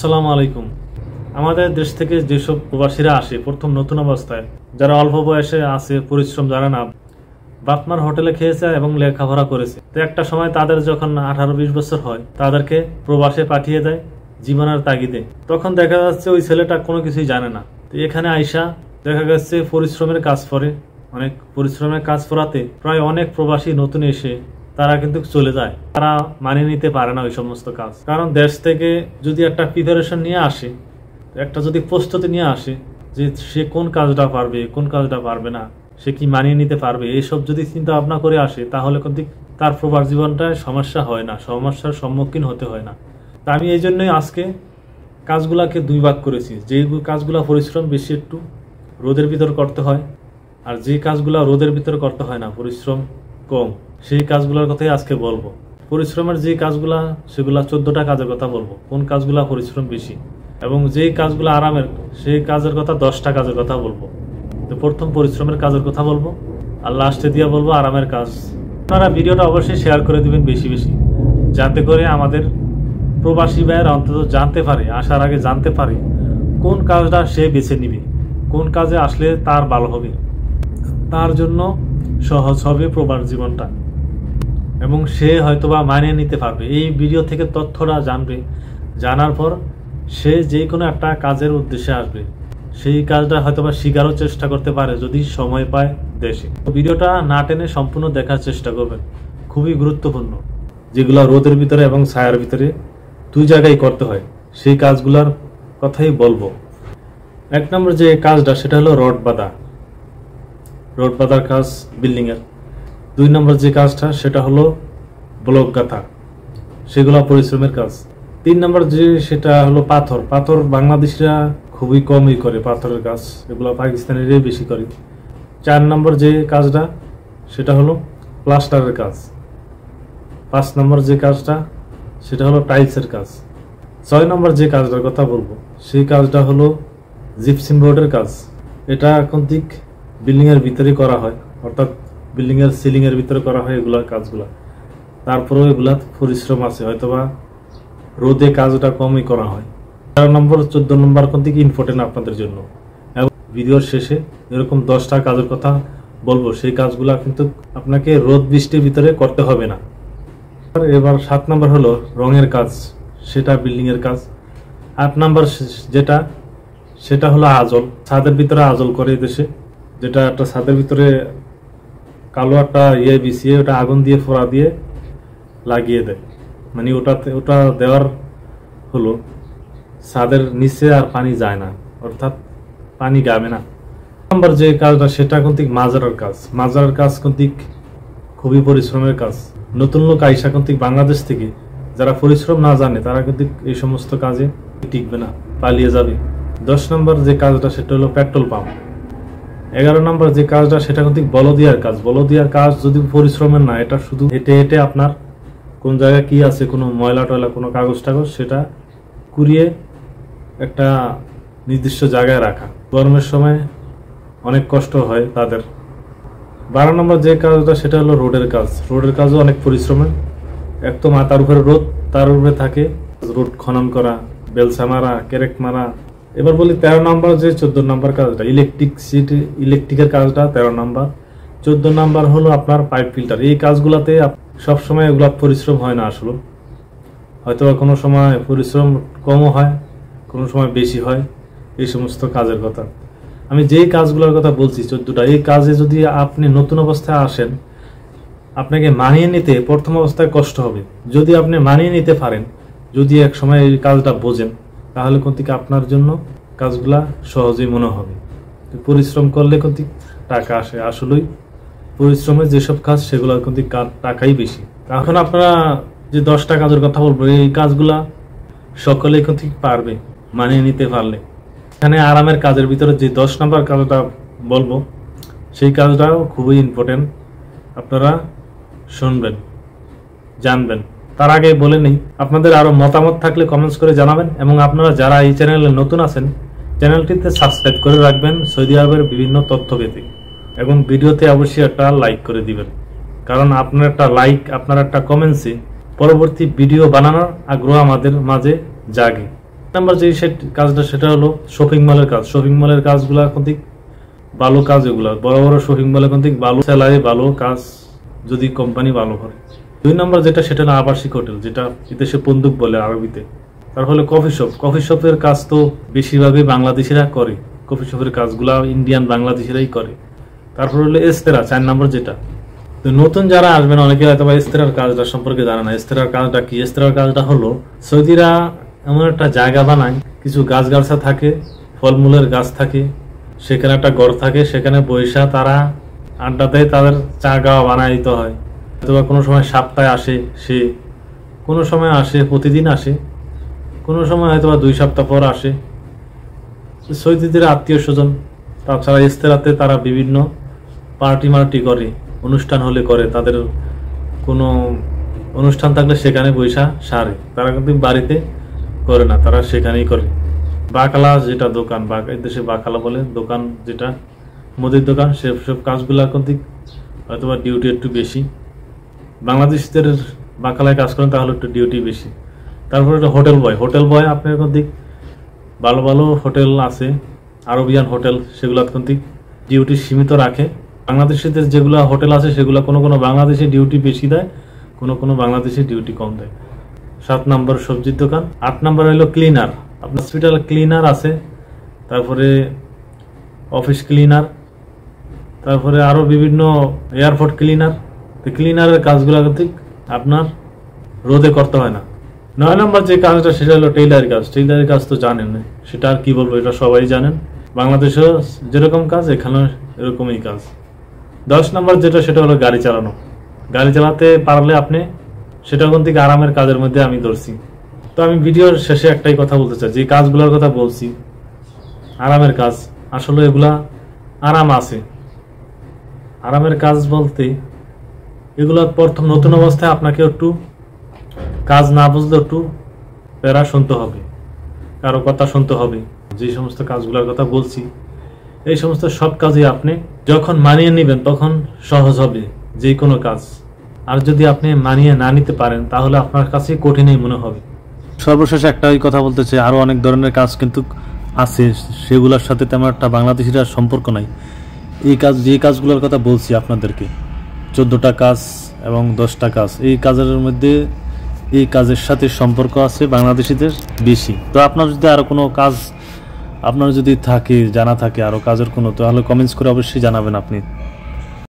আসসালামু আলাইকুম। আমাদের দেশ থেকে যেসব প্রবাসীরা আসে প্রথম নতুন অবস্থায়, যারা অল্প বয়সে আছে, পরিশ্রম জানে না, বাপমার হোটেলে খেয়েছে এবং লেখাপড়া করেছে, তো একটা সময় তাদের যখন 18-20 বছর হয় তাদেরকে প্রবাসে পাঠিয়ে দেয় জীবনের তাগিদে। তখন দেখা যাচ্ছে ওই ছেলেটা কোনো কিছুই জানে না। তো এখানে আইসা দেখা যাচ্ছে পরিশ্রমের কাজ করে, অনেক পরিশ্রমের কাজ করাতে প্রায় অনেক প্রবাসী নতুন এসে তারা কিন্তু চলে যায়। তারা মানিয়ে নিতে পারে না ওই সমস্ত কাজ, কারণ দেশ থেকে যদি একটা প্রিপারেশন নিয়ে আসে, একটা যদি প্রস্তুতি নিয়ে আসে যে সে কোন কাজটা পারবে কোন কাজটা পারবে না, সে কি মানিয়ে নিতে পারবে, এইসব যদি চিন্তা ভাবনা করে আসে তাহলে কিন্তু তার প্রবাস জীবনটায় সমস্যা হয় না, সমস্যার সম্মুখীন হতে হয় না। তা আমি এই জন্যই আজকে কাজগুলাকে দুই ভাগ করেছি। যে কাজগুলা পরিশ্রম বেশি একটু রোদের ভিতর করতে হয়, আর যে কাজগুলা রোদের ভিতর করতে হয় না, পরিশ্রম কম, সেই কাজগুলোর কথাই আজকে বলবো। পরিশ্রমের যে কাজগুলা সেগুলা 14টা কাজের কথা বলবো, কোন কাজগুলা পরিশ্রম বেশি, এবং যে কাজগুলো আরামের সেই কাজের কথা 10টা কাজের কথা বলবো। তো প্রথম পরিশ্রমের কাজের কথা বলবো, আর লাস্টে দিয়ে বলবো আরামের কাজ। আপনারা ভিডিওটা অবশ্যই শেয়ার করে দিবেন বেশি বেশি, যাতে করে আমাদের প্রবাসী ভাইয়েরা অন্তত জানতে পারে, আসার আগে জানতে পারে কোন কাজটা সে বেছে নিবে, কোন কাজে আসলে তার ভালো হবে, তার জন্য সহজ হবে প্রবাস জীবনটা, এবং সে হয়তোবা মানিয়ে নিতে পারবে। এই ভিডিও থেকে তথ্যটা জানবে, জানার পর সে যে কোনো একটা কাজের উদ্দেশ্যে আসবে, সেই কাজটা হয়তোবা শিখারও চেষ্টা করতে পারে যদি সময় পায় দেশে। ভিডিওটা না টেনে সম্পূর্ণ দেখার চেষ্টা করবেন, খুবই গুরুত্বপূর্ণ। যেগুলো রোদের ভিতরে এবং ছায়ার ভিতরে দুই জায়গায় করতে হয়, সেই কাজগুলোর কথাই বলবো। 1 নম্বর যে কাজটা সেটা হলো রড বাঁধার কাজ বিল্ডিং এর। 2 নম্বর যে কাজটা সেটা হলো ব্লক গাঁথা, সেগুলো পরিশ্রমের কাজ। 3 নম্বর যে সেটা হলো পাথর বাংলাদেশিরা খুবই কমই করে পাথরের কাজ, এগুলো পাকিস্তানিরাই বেশি করে। 4 নম্বর যে কাজটা সেটা হলো প্লাস্টারের কাজ। 5 নম্বর যে কাজটা সেটা হলো টাইলসের কাজ। 6 নম্বর যে কাজটার কথা বলবো সেই কাজটা হলো জিপসিম বোর্ডের কাজ। এটা এখন ঠিক বিল্ডিং এর ভিতরে করা হয়, অর্থাৎ বিল্ডিং এর সিলিং এর ভিতরে করা হয় এগুলা কাজগুলা। তারপরেও এগুলা পরিশ্রম আছে, হয়তোবা রোদে কাজটা কমই করা হয়। 13 নম্বর 14 নম্বর কোন থেকে ইম্পর্টেন্ট আপনাদের জন্য, এবং ভিডিওর শেষে এরকম 10টা কাজের কথা বলবো, সেই কাজগুলা কিন্তু আপনাকে রোদ বৃষ্টির ভিতরে করতে হবে না। এবার 7 নম্বর হলো রঙের কাজ, সেটা বিল্ডিং এর কাজ। 8 নম্বর যেটা সেটা হলো আজল, ছাদের ভিতরে আজল করে দেশে, যেটা একটা ছাদের ভিতরে কালো একটা বিছিয়ে ওটা আগুন দিয়ে ফোড়া দিয়ে লাগিয়ে দেয়, মানে ওটা দেওয়ার হলো ছাদের নিচে আর পানি যায় না, অর্থাৎ পানি গাবে না। নম্বর যে কাজটা সেটা কিন্তু মাজারার কাজ কিন্তু খুবই পরিশ্রমের কাজ। নতুন লোক আইসা কিন্তু বাংলাদেশ থেকে যারা পরিশ্রম না জানে তারা কিন্তু এই সমস্ত কাজে টিকবে না, পালিয়ে যাবে। 10 নম্বর যে কাজটা সেটা হলো পেট্রোল পাম্প। 11 নম্বর যে কাজটা সেটা কিন্তু বলদিয়ার কাজ যদি পরিশ্রমের না, এটা শুধু হেঁটে হেঁটে আপনার কোন জায়গায় কি আছে, কোনো ময়লা টয়লা, কোনো কাগজ টাগজ, সেটা কুড়িয়ে একটা নির্দিষ্ট জায়গায় রাখা। গরমের সময় অনেক কষ্ট হয় তাদের। 12 নম্বর যে কাজটা সেটা হলো রোডের কাজও অনেক পরিশ্রমের। এক তো মাথার উপরে রোদ, তার উপরে থাকে রোড খনন করা, বেলসা মারা, কেরেক মারা। এবার বলি 13 নম্বর যে 14 নম্বর কাজটা ইলেকট্রিকের কাজটা 13 নম্বর। 14 নম্বর হলো আপনার পাইপ ফিল্টার। এই কাজগুলাতে সবসময় এগুলা পরিশ্রম হয় না, আসলে হয়তো কোনো সময় পরিশ্রম কমও হয়, কোনো সময় বেশি হয়। এই সমস্ত কাজের কথা আমি যেই কাজগুলোর কথা বলছি 14টা, এই কাজে যদি আপনি নতুন অবস্থায় আসেন, আপনাকে মানিয়ে নিতে প্রথম অবস্থায় কষ্ট হবে। যদি আপনি মানিয়ে নিতে পারেন, যদি এক সময় এই কাজটা বোঝেন, তাহলে কিন্তু আপনার জন্য কাজগুলা সহজেই মনে হবে। পরিশ্রম করলে কিন্তু টাকা আসে, আসলেই পরিশ্রমের যেসব কাজ সেগুলো কিন্তু টাকাই বেশি। এখন আপনারা যে 10টা কাজের কথা বলবো, এই কাজগুলা সকলেই কিন্তু পারবে মানিয়ে নিতে পারলে। এখানে আরামের কাজের ভিতরে যে 10 নম্বর কাজটা বলবো সেই কাজটাও খুবই ইম্পর্টেন্ট, আপনারা শুনবেন, জানবেন। তার আগে বলে নেই, আপনাদের আরো মতামত থাকলে কমেন্টস করে জানাবেন, এবং আপনারা যারা এই চ্যানেলে নতুন আছেন চ্যানেলটিতে সাবস্ক্রাইব করে রাখবেন সৌদি আরবের বিভিন্ন তথ্য পেতে, এবং ভিডিওতে অবশ্যই একটা লাইক করে দিবেন, কারণ আপনার একটা লাইক, আপনার একটা কমেন্টসে পরবর্তী ভিডিও বানানোর আগ্রহ আমাদের মাঝে জাগে। নাম্বার যে কাজটা সেটা হলো শপিং মলের কাজ। শপিং মলের কাজগুলো এখন ঠিক ভালো কাজ, এগুলা বড় বড় শপিং মলে এখন ঠিক ভালো স্যালারি, ভালো কাজ যদি কোম্পানি ভালো করে। 2 নম্বর যেটা সেটা হলো আবাসিক হোটেল, যেটা বিদেশে বন্দুক বলে আরবিতে। তারপরে কফি শপ। কফি শপের কাজ তো বেশিরভাগই বাংলাদেশিরা করে, কফি শপের কাজগুলা ইন্ডিয়ান বাংলাদেশিরাই করে। তারপর হলো এস্তেরা, 4 নম্বর যেটা। তো নতুন যারা আসবেন অনেকে হয়তো বা এস্তেরার কাজটা সম্পর্কে জানে না। এস্তেরার কাজটা কি? এস্তেরার কাজটা হলো সৌদিরা এমন একটা জায়গা বানায়, কিছু গাছগাছা থাকে, ফলমূলের গাছ থাকে, সেখানে একটা ঘর থাকে, সেখানে বৈশা তারা আড্ডা দেয়, তাদের চা গাওয়া বানায় দিতে হয়। অথবা কোনো সময় সপ্তাহে আসে সে, কোনো সময় আসে প্রতিদিন আসে, কোনো সময় হয়তো বা 2 সপ্তাহ পর আসে। সৌদিদের আত্মীয় স্বজন। তাছাড়া ইস্তেরাতে তারা বিভিন্ন পার্টি করে, অনুষ্ঠান হলে করে, তাদের কোনো অনুষ্ঠান থাকলে সেখানে বৈশা সারে। তারা কিন্তু বাড়িতে করে না, তারা সেখানেই করে। বাকালা যেটা দোকান, দেশে বাকালা বলে দোকান, যেটা মুদির দোকান, সেসব কাজগুলো কিন্তু হয়তো বা ডিউটি একটু বেশি। বাংলাদেশিদের বাকালায় কাজ করেন তাহলে একটু ডিউটি বেশি। তারপরে হোটেল বয়। হোটেল বয় আপনার কিন্তু ভালো ভালো হোটেল আছে, আরবিয়ান হোটেল, সেগুলো কিন্তু ডিউটি সীমিত রাখে। বাংলাদেশিদের যেগুলো হোটেল আছে সেগুলো কোনো কোনো বাংলাদেশে ডিউটি বেশি দেয়, কোনো কোনো বাংলাদেশে ডিউটি কম দেয়। 7 নম্বর সবজির দোকান। 8 নম্বর হলো ক্লিনার। আপনার হসপিটাল ক্লিনার আছে, তারপরে অফিস ক্লিনার, তারপরে আরও বিভিন্ন এয়ারপোর্ট ক্লিনার। তো ক্লিনারের কাজগুলো কিন্তু আপনার রোদে করতে হয় না। 9 নম্বর যে কাজটা সেটা হলো টেইলারের কাজ। টেইলারের কাজ তো জানেন, সেটা আর কি বলবো, এটা সবাই জানেন। বাংলাদেশেও যেরকম কাজ এখানে এরকমই কাজ। 10 নম্বর যেটা সেটা হলো গাড়ি চালানো। গাড়ি চালাতে পারলে আপনি সেটা কোন থেকে আরামের কাজের মধ্যে আমি ধরছি। তো আমি ভিডিওর শেষে একটাই কথা বলতে চাই, যে কাজগুলোর কথা বলছি আরামের কাজ, আসলে এগুলা আরাম আছে। আরামের কাজ বলতে এগুলো প্রথম নতুন অবস্থায় আপনাকে একটু কাজ না বুঝলে একটু প্যারা শুনতে হবে, কারো কথা শুনতে হবে। যে সমস্ত কাজগুলোর কথা বলছি এই সমস্ত সব কাজই আপনি যখন মানিয়ে নেবেন তখন সহজ হবে যে কোনো কাজ। আর যদি আপনি মানিয়ে না নিতে পারেন তাহলে আপনার কাছে কঠিনই মনে হবে। সর্বশেষ একটাই কথা বলতে চাই, আরও অনেক ধরনের কাজ কিন্তু আছে, সেগুলোর সাথে তেমন একটা বাংলাদেশিরা সম্পর্ক নাই। এই কাজ, যে কাজগুলোর কথা বলছি আপনাদেরকে, 14টা কাজ এবং 10টা কাজ, এই কাজের মধ্যে এই কাজের সাথে সম্পর্ক আছে বাংলাদেশিদের বেশি। তো আপনার যদি আরও কোনো কাজ আপনার যদি থাকে, জানা থাকে আরও কাজের কোনো, তাহলে কমেন্টস করে অবশ্যই জানাবেন আপনি।